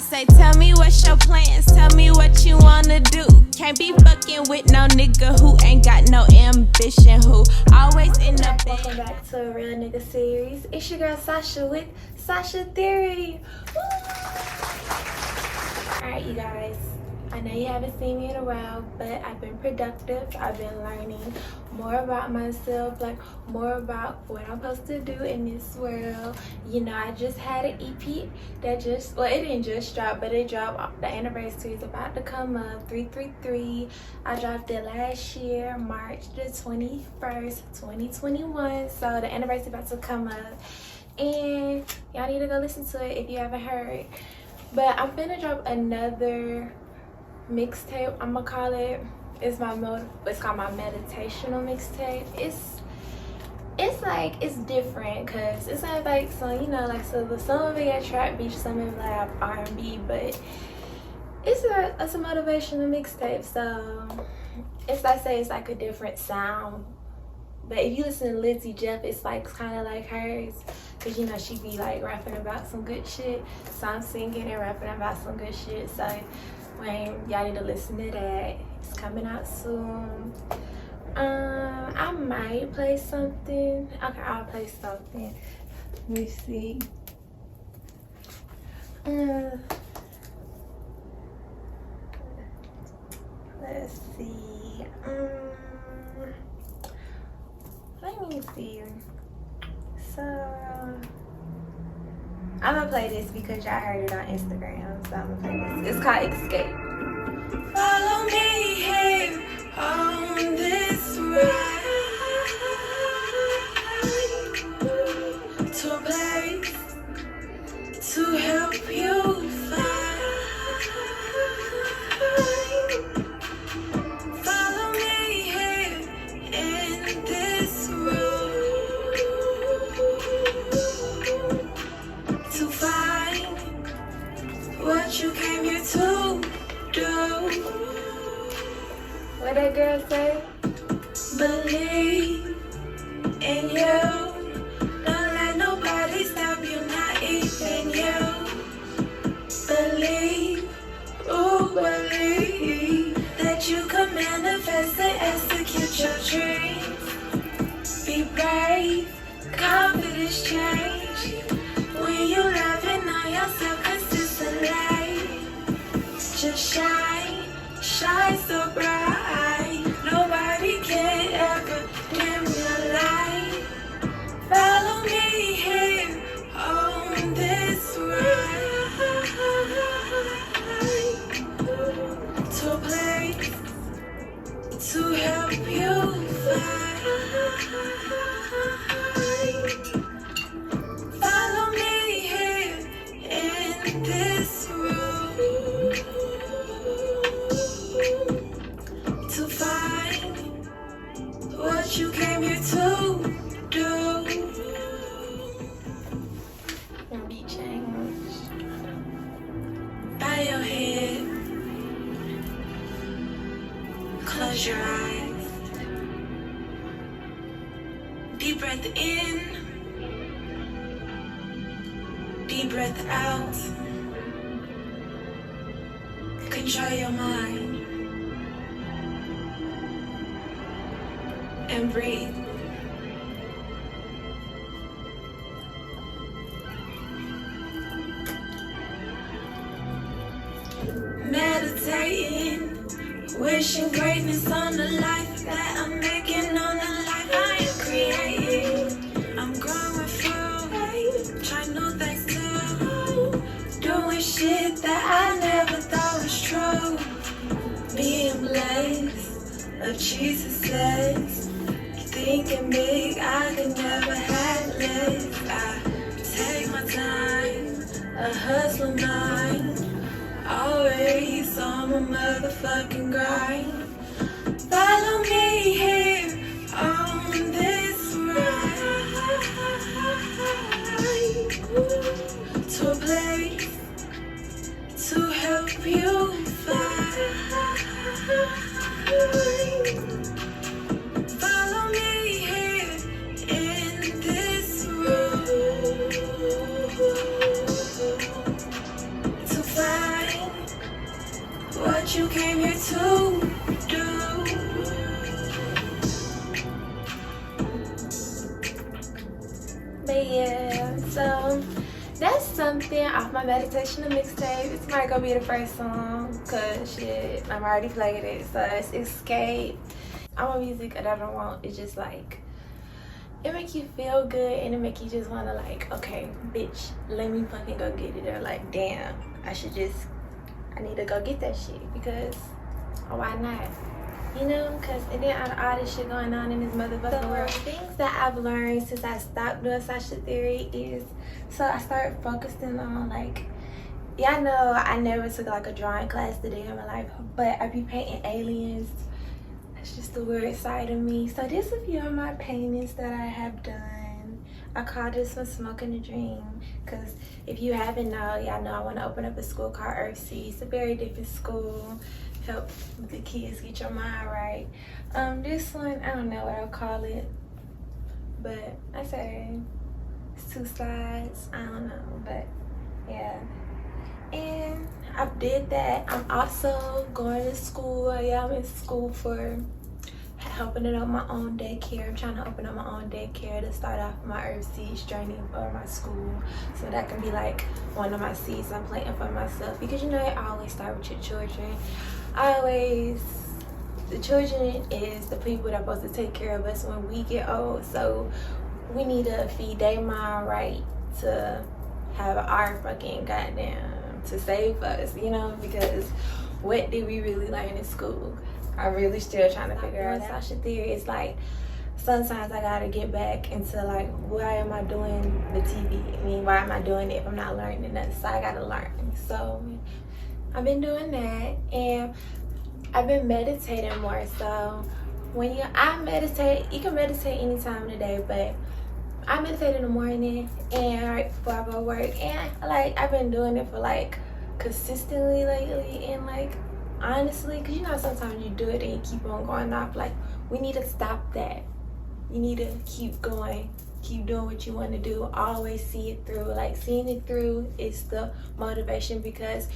say, tell me what's your plans, tell me what you wanna do. Can't be fucking with no nigga who ain't got no ambition, who always in the bed. Welcome back to a Real Nigga series. It's your girl Sasha with Sasha Theory. Alright, you guys, I know you haven't seen me in a while, but I've been productive. I've been learning more about myself, like more about what I'm supposed to do in this world. You know, I just had an EP that just, well, it didn't just drop, but it dropped. The anniversary is about to come up, 333. I dropped it last year, March the 21st, 2021. So the anniversary about to come up, and y'all need to go listen to it if you haven't heard. But I'm gonna drop another mixtape, I'm gonna call it. It's called my meditational mixtape. It's like, it's different because it's not like some, you know, like, so some of it got trap beat, some of it like R&B, but it's a motivational mixtape. So it's, I say, it's like a different sound. But if you listen to Lizzie Jeff, it's like kind of like hers, because you know she be like rapping about some good shit. So I'm singing and rapping about some good shit. So when y'all need to listen to that, it's coming out soon. I might play something. Okay, I'll play something. Let me see. Let's see. Let me see. So I'm gonna play this because y'all heard it on Instagram. So I'm gonna play this. It's called Escape. Follow me here on this ride to a place to help you find. Follow me here in this room to find what you came here to do. What that girl say? Believe in you. Don't let nobody stop you, not even you. Believe, ooh, believe that you can manifest and execute your dreams. Be brave, confidence change. When you loving on yourself consistently, just shine, shine so bright. Nobody can ever dim your light. Follow me here on this ride to a place to help you find. Follow me here in this room to find what you came here to do. And be changed. Bow your head, close your eyes. Deep breath in, deep breath out. Control your mind and breathe. Meditating, wishing greatness on the life that I'm making, on the life I am creating. I'm growing food, trying new things too, doing shit that I never thought was true. Being blessed of Jesus says, thinking big, I could never have less. I take my time, a hustler mind, always on my motherfucking grind. Follow me here on this ride to a place to help you find. Follow me here in this room to find But yeah, so that's something off my meditation mixtape. It's might gonna be the first song, cause shit, I'm already played it. So it's Escape. I want music that I don't want. It's just like, it make you feel good and it make you just wanna like, okay, bitch, let me fucking go get it. Or like, damn, I need to go get that shit, because why not? You know, because and then out of all this shit going on in this motherfucking world, things that I've learned since I stopped doing Sasha Theory is, so I started focusing on like, y'all know I never took like a drawing class today in my life, but I be painting aliens. That's just the weird side of me. So this is a few of my paintings that I have done. I call this one Smoking a Dream, because if you haven't known, y'all know I want to open up a school called Earthsea. It's a very different school. Help the kids get your mind right. This one, I don't know what I'll call it, but I say it's two sides. I don't know, but yeah. And I did that. I'm also going to school. Yeah, I'm in school for helping it up my own daycare. I'm trying to open up my own daycare to start off my Earthseeds journey for my school, so that can be like one of my seeds I'm planting for myself, because you know it always start with your children. The children is the people that are supposed to take care of us when we get old, so we need to feed their mind right to have our fucking goddamn to save us, you know, because what did we really learn in school? I'm really still trying to figure out. Sasha Theory is like, sometimes I gotta get back into like, why am I doing the TV? I mean, why am I doing it if I'm not learning nothing? So I gotta learn. So I've been doing that, and I've been meditating more. So when I meditate, you can meditate any time of the day, but I meditate in the morning and right before I go to work, and like I've been doing it for like consistently lately, and like honestly, because you know sometimes you do it and you keep on going off. Like, we need to stop that. You need to keep going, keep doing what you want to do, always see it through. Like, seeing it through is the motivation, because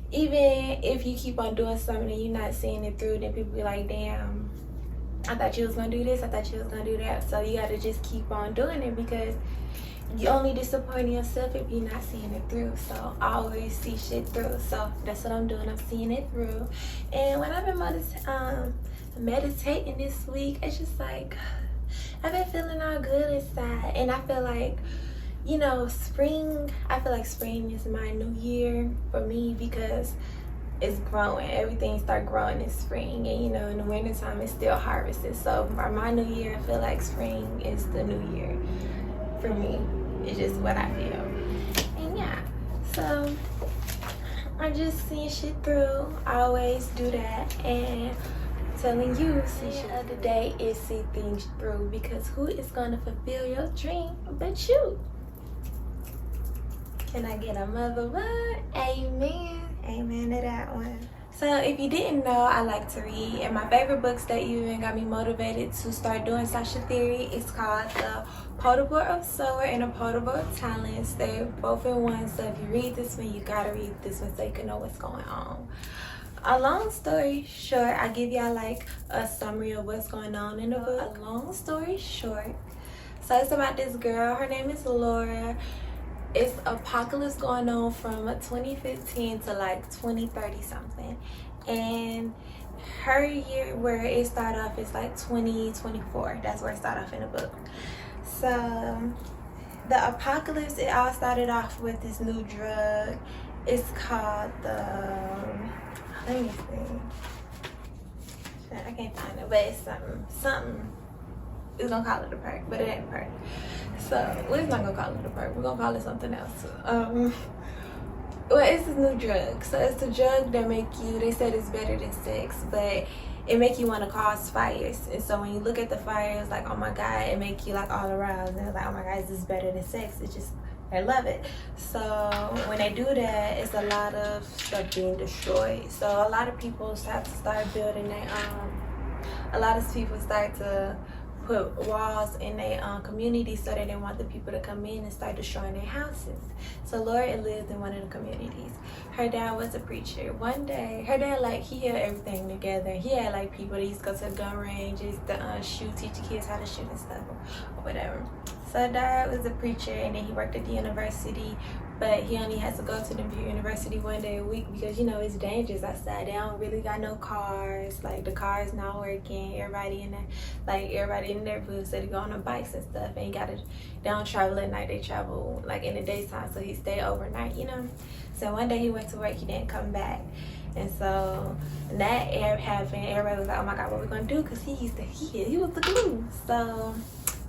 even if you keep on doing something and you're not seeing it through, then people be like, damn, I thought you was gonna do this, I thought you was gonna do that. So you gotta just keep on doing it, because you only disappointing yourself if you're not seeing it through. So I always see shit through. So that's what I'm doing. I'm seeing it through. And when I've been meditating this week, it's just like I've been feeling all good inside. And I feel like, you know, spring, I feel like spring is my new year for me, because it's growing. Everything start growing in spring, and you know, in the wintertime it's still harvesting. So for my new year, I feel like spring is the new year for me. It's just what I feel. And yeah, so I'm just seeing shit through. I always do that, and telling you, see shit of the day is see things through, because who is gonna fulfill your dream but you? Can I get a mother word? Amen. Amen to that one. So if you didn't know, I like to read, and my favorite books that even got me motivated to start doing Sasha Theory is called The Potable of Sower and The Potable of Talents. They're both in one, so if you read this one, you gotta read this one so you can know what's going on. A long story short, I give y'all like a summary of what's going on in the book. A long story short, so it's about this girl. Her name is Laura. It's apocalypse going on from 2015 to like 2030 something, and her year where it started off is like 2024. That's where it started off in the book. So the apocalypse, it all started off with this new drug. It's called the, let me see, I can't find it, but it's something. We're gonna call it a perk, but it ain't a perk. So we're not gonna call it a perk. We're gonna call it something else. Well, it's a new drug. So it's a drug that make you, they said it's better than sex, but it make you want to cause fires. And so when you look at the fire, it's like, oh my God, it make you like all aroused. And it's like, oh my God, is this better than sex? It's just, I love it. So when they do that, it's a lot of stuff being destroyed. So a lot of people have to start building their, a lot of people start to put walls in their community so that they want the people to come in and start destroying their houses. So Laura lived in one of the communities. Her dad was a preacher. One day, her dad, like, he held everything together. He had like people that used to go to the gun ranges to teach the kids how to shoot and stuff or whatever. So So dad was a preacher, and then he worked at the university, but he only has to go to the university one day a week because, you know, it's dangerous outside. They don't really got no cars. Like, the car's not working. Everybody in the neighborhood said to go on the bikes and stuff. And they don't travel at night. They travel, like, in the daytime. So he stayed overnight, you know. So one day he went to work. He didn't come back. And so that happened. Everybody was like, oh my God, what we going to do? Because he was the glue. So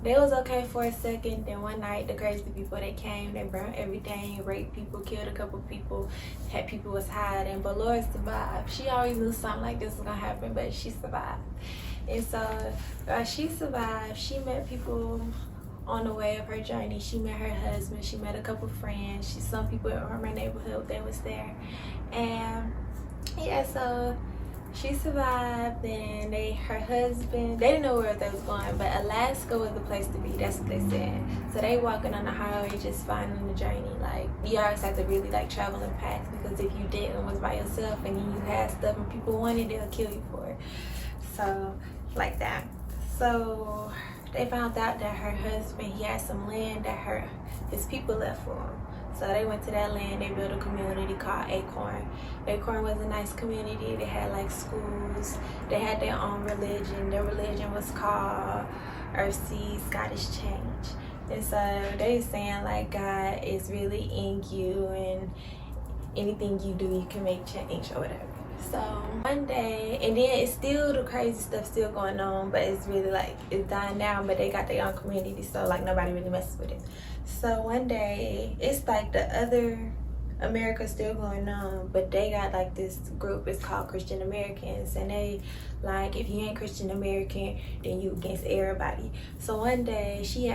they was okay for a second. Then one night, the crazy people, they came, they burned everything, raped people, killed a couple people, had people was hiding. But Laura survived. She always knew something like this was gonna happen, but she survived. And so she survived. She met people on the way of her journey. She met her husband. She met a couple friends. Some people in my neighborhood that was there. And yeah, so she survived. Then her husband, they didn't know where they was going, but Alaska was the place to be. That's what they said. So they walking on the highway, just finding the journey. Like, you always have to really like travel in packs, because if you didn't, was by yourself and you had stuff and people wanted, they'll kill you for it. So like that. So they found out that her husband, he had some land that his people left for him. So they went to that land. They built a community called Acorn. Acorn was a nice community. They had like schools. They had their own religion. Their religion was called Earthsea Scottish Change. And so they saying like God is really in you, and anything you do, you can make change or whatever. So one day, and then it's still the crazy stuff still going on, but it's really like it's dying down, but they got their own community, so like nobody really messes with it. So one day, it's like the other America's still going on, but they got like this group, it's called Christian Americans, and they like, if you ain't Christian American, then you against everybody. So one day she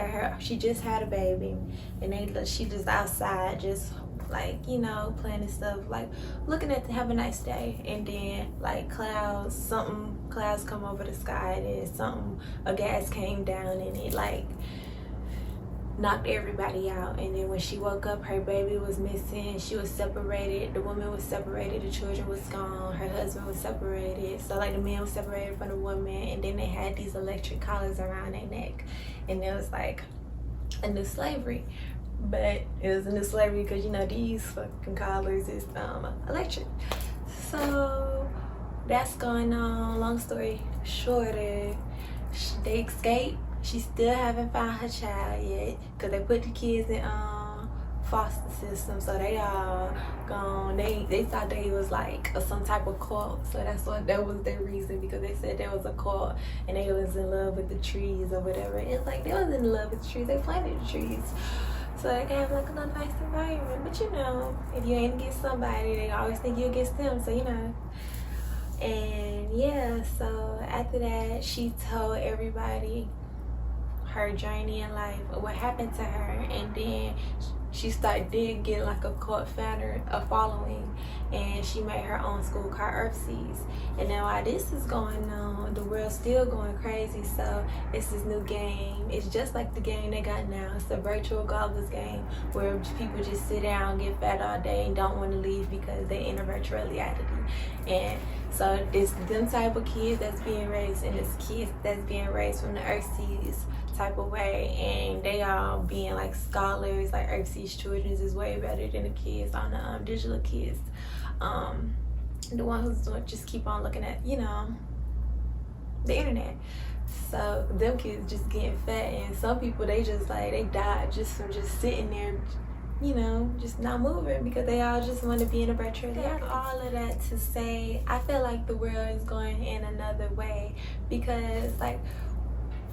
just had a baby, and she just outside, just like, you know, planning stuff, like looking at have a nice day, and then like clouds come over the sky, and then a gas came down, and it like knocked everybody out. And then when she woke up, her baby was missing. She was separated. The woman was separated. The children was gone. Her husband was separated. So like the man was separated from the woman, and then they had these electric collars around their neck, and it was like a new slavery. But it was a new slavery because, you know, these fucking collars is electric. So that's going on. Long story shorter, they escaped. She still haven't found her child yet, because they put the kids in foster system, so they all gone. They thought they was like some type of cult, so that was their reason, because they said there was a cult and they was in love with the trees or whatever. It's like they was in love with the trees. They planted the trees so they can have like a nice environment. But you know, if you ain't against somebody, they always think you're against them, so you know. And yeah, so after that, she told everybody her journey in life, what happened to her, and then she did get like a cult following, and she made her own school called Earthseas. And now while this is going on, the world's still going crazy, so it's this new game. It's just like the game they got now. It's a virtual golfers game where people just sit down, get fat all day, and don't want to leave because they're in a virtual reality. And so it's them type of kids that's being raised, and it's kids that's being raised from the Earthseas type of way, and they all being like scholars. Like Earthseas children is way better than the kids on the digital kids. The one who's just keep on looking at, you know, the internet. So them kids just getting fat, and some people they died just from just sitting there, you know, just not moving, because they all just want to be in a virtual reality. All of that to say, I feel like the world is going in another way, because like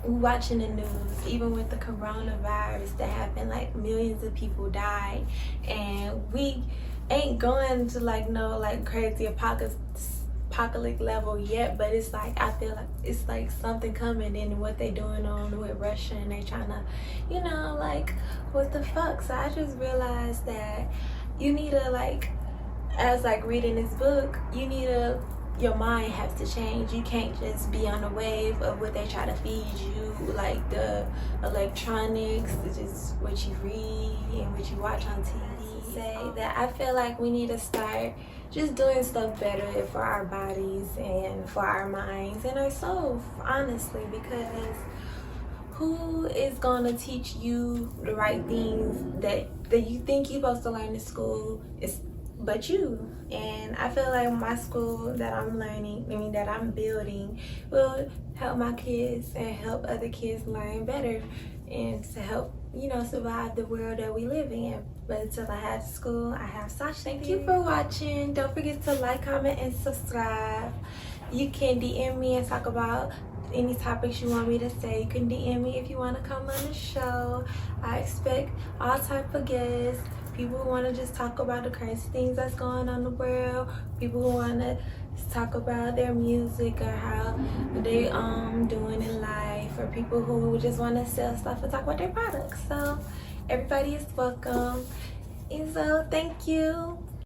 watching the news, even with the coronavirus that happened, like millions of people died, and we ain't going to like no like crazy apocalyptic level yet, but it's like I feel like it's like something coming. And what they doing on with Russia, and they trying to, you know, like what the fuck. So I just realized that you need to, like, as like reading this book, your mind has to change. You can't just be on the wave of what they try to feed you, like the electronics, just what you read and what you watch on TV. Say that I feel like we need to start just doing stuff better for our bodies and for our minds and our souls, honestly, because who is gonna teach you the right things that you think you're supposed to learn in school but you. And I feel like my school that I'm learning, that I'm building, will help my kids and help other kids learn better and to help, survive the world that we live in. But until I have school, I have Sasha. Thank you for watching. Don't forget to like, comment, and subscribe. You can DM me and talk about any topics you want me to say. You can DM me if you want to come on the show. I expect all type of guests. People who want to just talk about the crazy things that's going on in the world. People who want to talk about their music or how they doing in life, or people who just want to sell stuff and talk about their products. So everybody is welcome. And so thank you.